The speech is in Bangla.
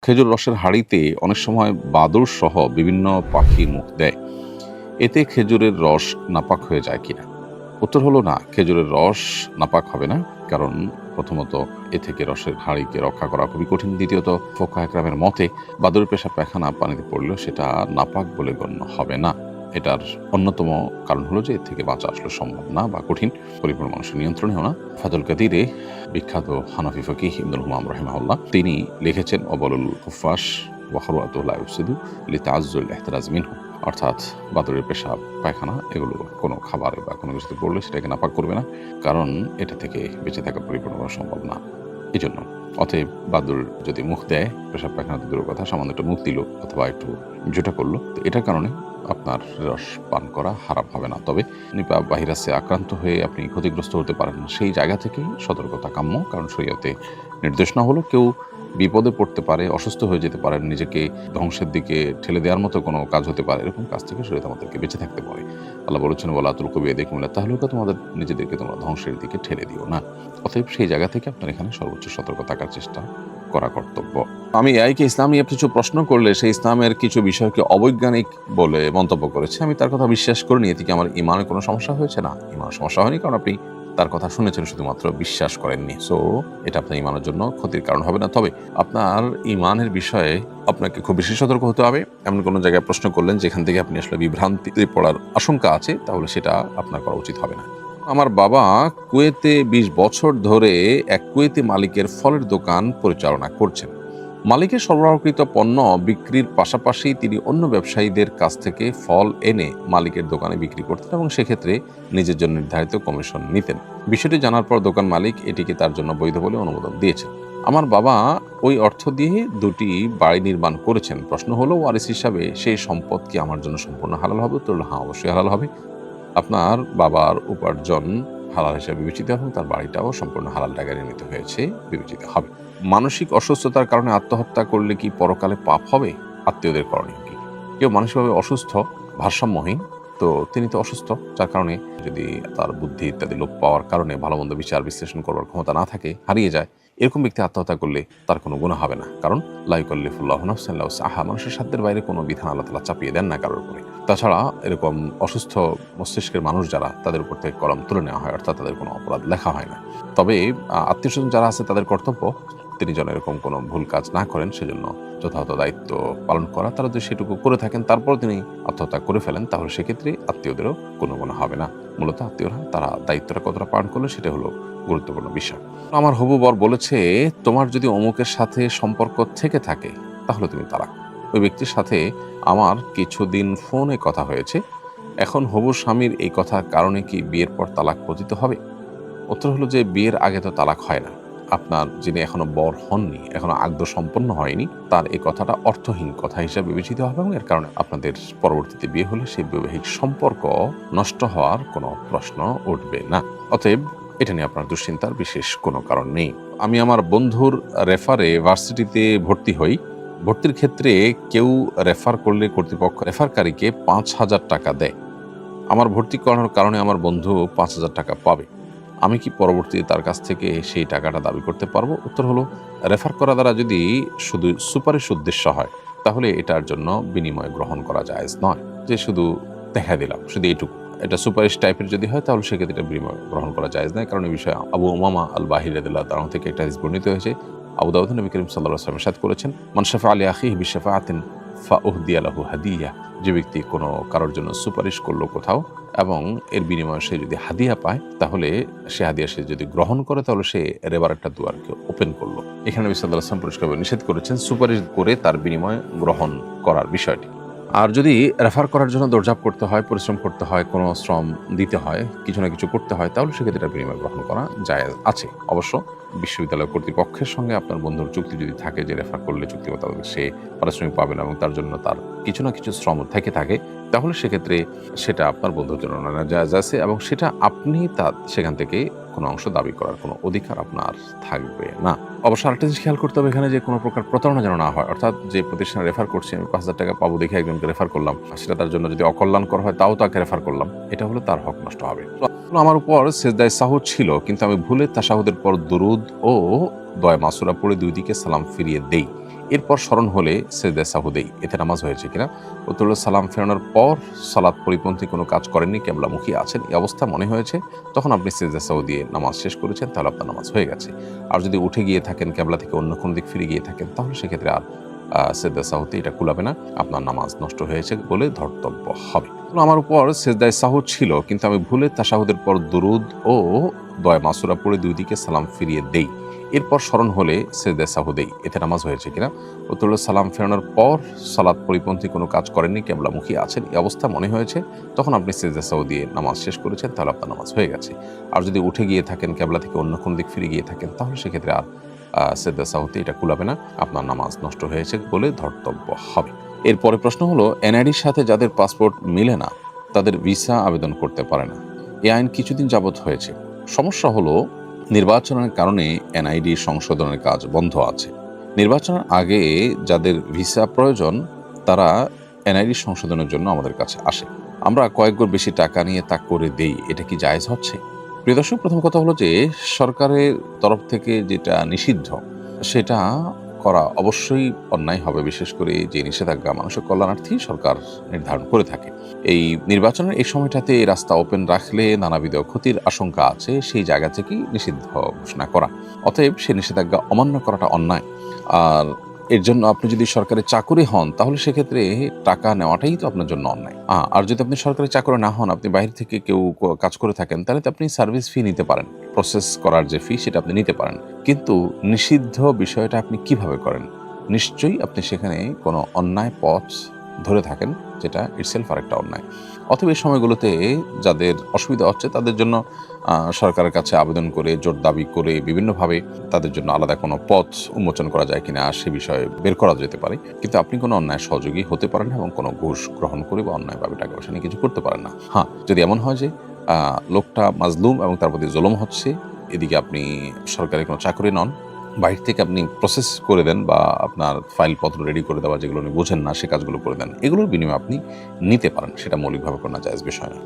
খেজুর রসের হাঁড়িতে অনেক সময় বাদুড় সহ বিভিন্ন পাখি মুখ দেয়। এতে খেজুরের রস নাপাক হয়ে যায় কিনা? উত্তর হলো না, খেজুরের রস নাপাক হবে না। কারণ প্রথমত এ থেকে রসের হাঁড়িকে রক্ষা করা খুবই কঠিন। দ্বিতীয়ত ফোকাহ একরামের মতে বাদুড়ের পেশাব পায়খানা পানিতে পড়লেও সেটা নাপাক বলে গণ্য হবে না। এটার অন্যতম কারণ হলো যে এর থেকে বাঁচা আসলে সম্ভব না বা কঠিন, পরিপূর্ণ মানুষের নিয়ন্ত্রণেও না। ফাতুল কাদিরে বিখ্যাত হানাফি ফকিহ ইবনুল হুমাম রাহিমাহুল্লাহ তিনি লিখেছেন, অবলুল খুফাস ওয়া খরুআতুহু লা ইফসিদু লিতাআজ্জুল ইহতিরাজ মিনহু, অর্থাৎ বাদুড়ের পেশাব পায়খানা এগুলো কোনো খাবারে বা কোনো কিছুতে পড়লে সেটাকে নাপাক করবে না, কারণ এটা থেকে বেঁচে থাকা পরিপূর্ণভাবে সম্ভব না। এই জন্য অতএব বাদুড় যদি মুখ দেয়, পেশাব পায়খানা দূরের কথা, সামান্য একটু মুখ দিল অথবা একটু জুটা করলো, তো এটার কারণে আপনার রস পান করা হারাম হবে না। তবে নিপা ভাইরাসে আক্রান্ত হয়ে আপনি ক্ষতিগ্রস্ত হতে পারেন, সেই জায়গা থেকেই সতর্কতা কাম্য। কারণ শরীয়তে নির্দেশ না হলো কেউ বিপদে পড়তে পারে, অসুস্থ হয়ে যেতে পারেন, নিজেকে ধ্বংসের দিকে ঠেলে দেওয়ার মতো কোনো কাজ হতে পারে, এরকম কাজ থেকে শরীয়ত আমাদেরকে বেঁচে থাকতে পারে। আল্লাহ বলেছেন, ওয়ালা তুলকু বিয়াদিকুম ইলা তাহলুকা, তোমাদের নিজেদেরকে তোমরা ধ্বংসের দিকে ঠেলে দিও না। অতএব সেই জায়গা থেকে আপনার এখানে সর্বোচ্চ সতর্ক থাকার চেষ্টা করা কর্তব্য। আমি এআইকে ইসলাম নিয়ে কিছু প্রশ্ন করলে সেই ইসলামের কিছু বিষয়কে অবৈজ্ঞানিক বলে মন্তব্য করেছে। আমি তার কথা বিশ্বাস করিনি। এতে কি আমার ইমানের কোনো সমস্যা হয়েছে? না, ইমানের সমস্যা হয়নি, কারণ আপনি তার কথা শুনেছেন, শুধুমাত্র বিশ্বাস করেননি। সো এটা আপনার ইমানের জন্য ক্ষতির কারণ হবে না। তবে আপনার ইমানের বিষয়ে আপনাকে খুব বেশি সতর্ক হতে হবে। এমন কোনো জায়গায় প্রশ্ন করলেন যেখান থেকে আপনি আসলে বিভ্রান্তিতে পড়ার আশঙ্কা আছে, তাহলে সেটা আপনার করা উচিত হবে না। আমার বাবা কুয়েতে ২০ বছর ধরে এক কুয়েতি মালিকের ফলের দোকান পরিচালনা করছেন। মালিকের সরবরাহকৃত পণ্য বিক্রির পাশাপাশি তিনি অন্য ব্যবসায়ীদের কাছ থেকে ফল এনে মালিকের দোকানে বিক্রি করতেন এবং সেক্ষেত্রে নিজের জন্য নির্ধারিত কমিশন নিতেন। বিষয়টি জানার পর দোকান মালিক এটিকে তার জন্য বৈধ বলে অনুমোদন দিয়েছেন। আমার বাবা ওই অর্থ দিয়ে ২টি বাড়ি নির্মাণ করেছেন। প্রশ্ন হলো, ওয়ারিস হিসাবে সেই সম্পদ কি আমার জন্য সম্পূর্ণ হালাল হবে? উত্তর হলো হ্যাঁ, অবশ্যই হালাল হবে। আপনার বাবার উপার্জন হালাল হিসেবে বিবেচিত এবং তার বাড়িটাও সম্পূর্ণ হালাল টাকায় নির্মিত হয়েছে বিবেচিত হবে। মানসিক অসুস্থতার কারণে আত্মহত্যা করলে কি পরকালে পাপ হবে? আত্মীয়দের করণীয় কি? কেউ মানসিকভাবে অসুস্থ, ভারসাম্যহীন, তো তিনি তো অসুস্থ, যার কারণে যদি তার বুদ্ধি ইত্যাদি লোপ পাওয়ার কারণে ভালো মন্দ বিচার বিশ্লেষণ করবার ক্ষমতা না থাকে, হারিয়ে যায়, এরকম ব্যক্তি আত্মহত্যা করলে তার কোনো গুনাহ হবে না। কারণ লা ইউকাল্লিফুল্লাহু নাফসান ইল্লা উসআহা, মানুষের সাধ্যের বাইরে কোনো বিধান আল্লাহ তাআলা চাপিয়ে দেন না কারোর উপরে। তাছাড়া এরকম অসুস্থ মস্তিষ্কের মানুষ যারা, তাদের উপর থেকে কলম তুলে নেওয়া হয়, অর্থাৎ তাদের কোনো অপরাধ লেখা হয় না। তবে আত্মীয়স্বজন যারা আছে তাদের কর্তব্য তিনি যেন এরকম কোনো ভুল কাজ না করেন, সেজন্য যথাযথ দায়িত্ব পালন করা। তারা যদি সেটুকু করে থাকেন তারপর তিনি আত্মহত্যা করে ফেলেন, তাহলে সেক্ষেত্রে আত্মীয়দেরও কোনো গুনাহ হবে না। মূলত আত্মীয়রা তারা দায়িত্বটা কতটা পালন করলে সেটা হলো গুরুত্বপূর্ণ বিষয়। আমার হবু বর বলেছে, তোমার যদি অমুকের সাথে সম্পর্ক থেকে থাকে তাহলে তুমি তালাক। ওই ব্যক্তির সাথে আমার কিছুদিন ফোনে কথা হয়েছে। এখন হবু স্বামীর এই কথার কারণে কি বিয়ের পর তালাক পতিত হবে? উত্তর হলো যে বিয়ের আগে তো তালাক হয় না। আপনার যিনি এখনো বর হননি, এখনো আগ্দ সম্পন্ন হয়নি, তার এই কথাটা অর্থহীন কথা হিসেবে বিবেচিত হবে এবং এর কারণে আপনাদের পরবর্তীতে বিয়ে হলে সেই বৈবাহিক সম্পর্ক নষ্ট হওয়ার কোনো প্রশ্ন উঠবে না। অতএব এটা নিয়ে আপনার দুশ্চিন্তার বিশেষ কোনো কারণ নেই। আমি আমার বন্ধুর রেফারে ভার্সিটিতে ভর্তি হই। ভর্তির ক্ষেত্রে কেউ রেফার করলে কর্তৃপক্ষ রেফারকারীকে ৫,০০০ টাকা দেয়। আমার ভর্তি করানোর কারণে আমার বন্ধু ৫,০০০ টাকা পাবে। আমি কি পরবর্তীতে তার কাছ থেকে সেই টাকাটা দাবি করতে পারবো? উত্তর হলো, রেফার করা দ্বারা যদি শুধু সুপারিশ উদ্দেশ্য হয় তাহলে এটার জন্য বিনিময় গ্রহণ করা জায়েজ নয়। যে শুধু দেখা দিলাম, শুধু এইটুকু, এটা সুপারিশ টাইপের যদি হয় তাহলে সেক্ষেত্রে এটা বিনিময় গ্রহণ করা জায়েজ নয়। কারণ এই বিষয়ে আবু উমামা আল বাহির রাদিয়াল্লাহু তাআলা থেকে একটা হাদিস বর্ণিত হয়েছে। আবু দাউদ নবী করিম সাল্লাল্লাহু আলাইহি ওয়াসাল্লাম ইরশাদ করেছেন, মান শাফা আলি আখিহি বিশাফাআতিন ফাউহদিয়া লাহু হাদিয়া, যে ব্যক্তি কোনো কারোর জন্য সুপারিশ করলো কোথাও এবং এর বিনিময়ে সে যদি হাদিয়া পায়, তাহলে সে হাদিয়া সে যদি গ্রহণ করে তাহলে সে এবার একটা দুয়ারকে ওপেন করলো। এখানে নবী সাল্লাল্লাহু আলাইহি ওয়াসাল্লাম পরিষ্কারভাবে নিষেধ করেছেন সুপারিশ করে তার বিনিময়ে গ্রহণ করার বিষয়টি। আর যদি রেফার করার জন্য দৌড়ঝাঁপ করতে হয়, পরিশ্রম করতে হয়, কোনো শ্রম দিতে হয়, কিছু না কিছু করতে হয়, তাহলে সেক্ষেত্রে এটা বিনিময় গ্রহণ করা জায়েজ আছে। অবশ্য বিশ্ববিদ্যালয় কর্তৃপক্ষের সঙ্গে আপনার বন্ধুর চুক্তি যদি থাকে যে রেফার করলে চুক্তি মোতাবেক সে পারিশ্রমিক পাবে না এবং তার জন্য তার কিছু না কিছু শ্রম থেকে থাকে, তাহলে সেক্ষেত্রে সেটা আপনার বন্ধুর জন্য না জায়েজ আছে এবং সেটা আপনি তার সেখান থেকে কোনো অংশ দাবি করার কোনো অধিকার আপনার থাকবে না। অবশ্য আরেকটা জিনিস খেয়াল করতে হবে এখানে, যে কোনো প্রকার প্রতারণা যেন না হয়। অর্থাৎ যে প্রতিষ্ঠানে রেফার করছি, আমি ৫,০০০ টাকা পাবো দেখে একজনকে রেফার করলাম, সেটা তার জন্য যদি অকল্যাণকর হয় তাও তাকে রেফার করলাম, এটা হলে তার হক নষ্ট হবে। আমার উপর সেজদায় সাহুদ ছিল, কিন্তু আমি ভুলে তাশাহুদের পর দুরুদ ও দোয়া মাসুরা পড়ে দুই দিকে সালাম ফিরিয়ে দেই। এরপর স্মরণ হলে সেজদায়ে সাহু দেই, এতে নামাজ হয়েছে কিনা? উত্তর হলো সালাম ফেরানোর পর সালাত পরিপন্থী কোনো কাজ করেননি, কিবলামুখী আছেন, এই অবস্থা মনে হয়েছে, তখন আপনি সেজদায়ে সাহু দিয়ে নামাজ শেষ করেছেন, তাহলে আপনার নামাজ হয়ে গেছে। আর যদি উঠে গিয়ে থাকেন, কিবলা থেকে অন্য কোনো দিক ফিরে গিয়ে থাকেন, তাহলে সেক্ষেত্রে আর সেজদায়ে সাহুতে এটা কুলাবে না, আপনার নামাজ নষ্ট হয়েছে বলে ধর্তব্য হবে। আমার উপর সেজদায়ে সাহু ছিল, কিন্তু আমি ভুলে তাশাহুদের পর দুরুদ ও দোয়া মাসুরা পড়ে দুই দিকে সালাম ফিরিয়ে দেই। এরপর স্মরণ হলে সেজদায়ে সাহু দেই, এতে নামাজ হয়েছে কিনা? উত্তর হলো সালাম ফেরানোর পর সালাত পরিপন্থী কোনো কাজ করেননি, কিবলামুখী আছেন, এই অবস্থা মনে হয়েছে, তখন আপনি সেজদায়ে সাহু দিয়ে নামাজ শেষ করেছেন, তাহলে আপনার নামাজ হয়ে গেছে। আর যদি উঠে গিয়ে থাকেন, কিবলা থেকে অন্য কোনো দিক ফিরে গিয়ে থাকেন, তাহলে সেক্ষেত্রে আর সেজদায়ে সাহুতে এটা কুলাবে না, আপনার নামাজ নষ্ট হয়েছে বলে ধর্তব্য হবে। এরপরে প্রশ্ন হলো, এনআইডির সাথে যাদের পাসপোর্ট মিলে না তাদের ভিসা আবেদন করতে পারে না, এই আইন কিছুদিন যাবৎ হয়েছে। সমস্যা হলো, নির্বাচনের কারণে এনআইডি সংশোধনের কাজ বন্ধ আছে। নির্বাচনের আগে যাদের ভিসা প্রয়োজন তারা এনআইডি সংশোধনের জন্য আমাদের কাছে আসে, আমরা কয়েক গুণ বেশি টাকা নিয়ে তা করে দেই, এটা কি জায়েজ হচ্ছে? প্রিয় দর্শক, প্রথম কথা হলো যে সরকারের তরফ থেকে যেটা নিষিদ্ধ সেটা করা অবশ্যই অন্যায় হবে, বিশেষ করে যে নিষেধাজ্ঞা মানুষের কল্যাণার্থে সরকার নির্ধারণ করে থাকে। এই নির্বাচনের এই সময়টাতে রাস্তা ওপেন রাখলে নানাবিধ ক্ষতির আশঙ্কা আছে, সেই জায়গা থেকেই নিষিদ্ধ ঘোষণা করা। অতএব সেই নিষেধাজ্ঞা অমান্য করাটা অন্যায়। আর এর জন্য আপনি যদি সরকারি চাকরি হন তাহলে সেক্ষেত্রে টাকা নেওয়াটাই তো আপনার জন্য অন্যায়। আর যদি আপনি সরকারি চাকরি না হন, আপনি বাইরে থেকে কেউ কাজ করে থাকেন, তাহলে তো আপনি সার্ভিস ফি নিতে পারেন, প্রসেস করার যে ফি সেটা আপনি নিতে পারেন। কিন্তু নিষিদ্ধ বিষয়টা আপনি কিভাবে করেন? নিশ্চয়ই আপনি সেখানে কোনো অন্যায় পথ ধরে থাকেন, যেটা ইটসেলফ আরেকটা অন্যায়। অতএব এই সময়গুলোতে যাদের অসুবিধা হচ্ছে তাদের জন্য সরকারের কাছে আবেদন করে, জোর দাবি করে, বিভিন্নভাবে তাদের জন্য আলাদা কোনো পথ উন্মোচন করা যায় কিনা সে বিষয়ে বের করা যেতে পারে। কিন্তু আপনি কোনো অন্যায় সহযোগী হতে পারেন না এবং কোনো ঘুষ গ্রহণ করে বা অন্যায়ভাবে টাকা পয়সা নিয়ে কিছু করতে পারেন না। যদি এমন হয় যে লোকটা মাজলুম এবং তার প্রতি জুলুম হচ্ছে, এদিকে আপনি সরকারি কোনো চাকরি নন, বাইরে থেকে আপনি প্রসেস করে দেন বা আপনার ফাইলপত্র রেডি করে দেওয়া, যেগুলো উনি বোঝেন না সে কাজগুলো করে দেন, এগুলোর বিনিময়ে আপনি নিতে পারেন, সেটা মৌলিকভাবে কোনো জায়েজ বিষয় না।